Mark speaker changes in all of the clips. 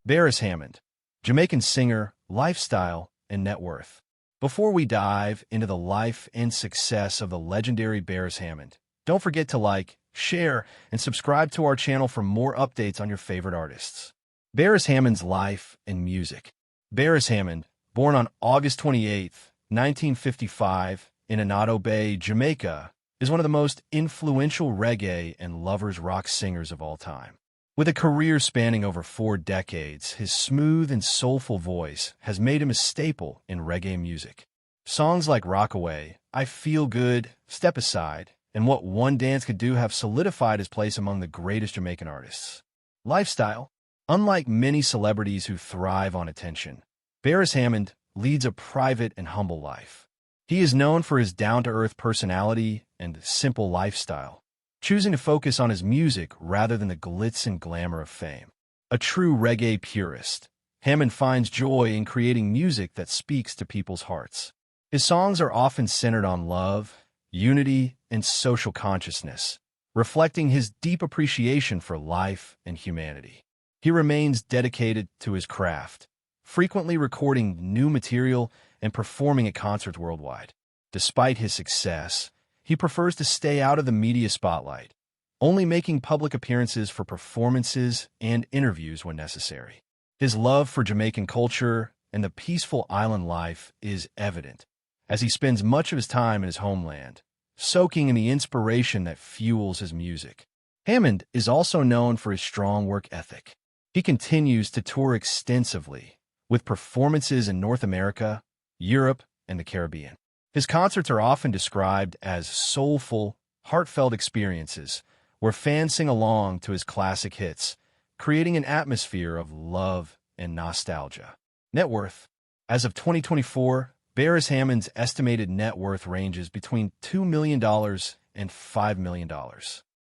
Speaker 1: Beres Hammond, Jamaican singer, lifestyle, and net worth. Before we dive into the life and success of the legendary Beres Hammond, don't forget to like, share, and subscribe to our channel for more updates on your favorite artists. Beres Hammond's life and music. Beres Hammond, born on August 28, 1955, in Annotto Bay, Jamaica, is one of the most influential reggae and lovers rock singers of all time. With a career spanning over 4 decades, his smooth and soulful voice has made him a staple in reggae music. Songs like Rockaway, I Feel Good, Step Aside, and What One Dance Could Do have solidified his place among the greatest Jamaican artists. Lifestyle. Unlike many celebrities who thrive on attention, Beres Hammond leads a private and humble life. He is known for his down-to-earth personality and simple lifestyle, choosing to focus on his music rather than the glitz and glamour of fame. A true reggae purist, Hammond finds joy in creating music that speaks to people's hearts. His songs are often centered on love, unity, and social consciousness, reflecting his deep appreciation for life and humanity. He remains dedicated to his craft, frequently recording new material and performing at concerts worldwide. Despite his success, he prefers to stay out of the media spotlight, only making public appearances for performances and interviews when necessary. His love for Jamaican culture and the peaceful island life is evident, as he spends much of his time in his homeland, soaking in the inspiration that fuels his music. Hammond is also known for his strong work ethic. He continues to tour extensively, with performances in North America, Europe, and the Caribbean. His concerts are often described as soulful, heartfelt experiences where fans sing along to his classic hits, creating an atmosphere of love and nostalgia. Net worth. As of 2024, Beres Hammond's estimated net worth ranges between $2 million and $5 million.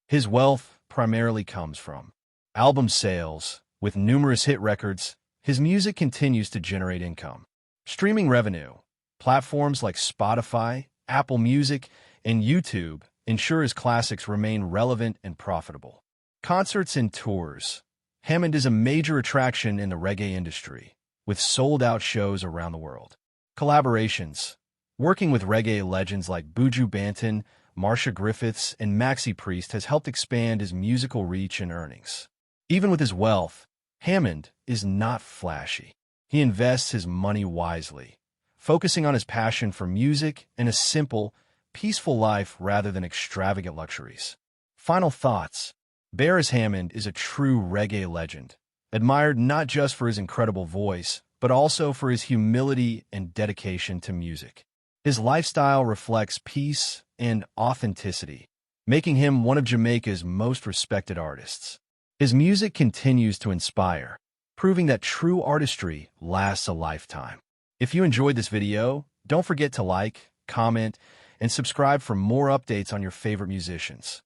Speaker 1: His wealth primarily comes from album sales. With numerous hit records, his music continues to generate income. Streaming revenue. Platforms like Spotify, Apple Music, and YouTube ensure his classics remain relevant and profitable. Concerts and tours. Hammond is a major attraction in the reggae industry, with sold-out shows around the world. Collaborations. Working with reggae legends like Buju Banton, Marsha Griffiths, and Maxi Priest has helped expand his musical reach and earnings. Even with his wealth, Hammond is not flashy. He invests his money wisely, focusing on his passion for music and a simple, peaceful life rather than extravagant luxuries. Final thoughts. Beres Hammond is a true reggae legend, admired not just for his incredible voice, but also for his humility and dedication to music. His lifestyle reflects peace and authenticity, making him one of Jamaica's most respected artists. His music continues to inspire, proving that true artistry lasts a lifetime. If you enjoyed this video, don't forget to like, comment, and subscribe for more updates on your favorite musicians.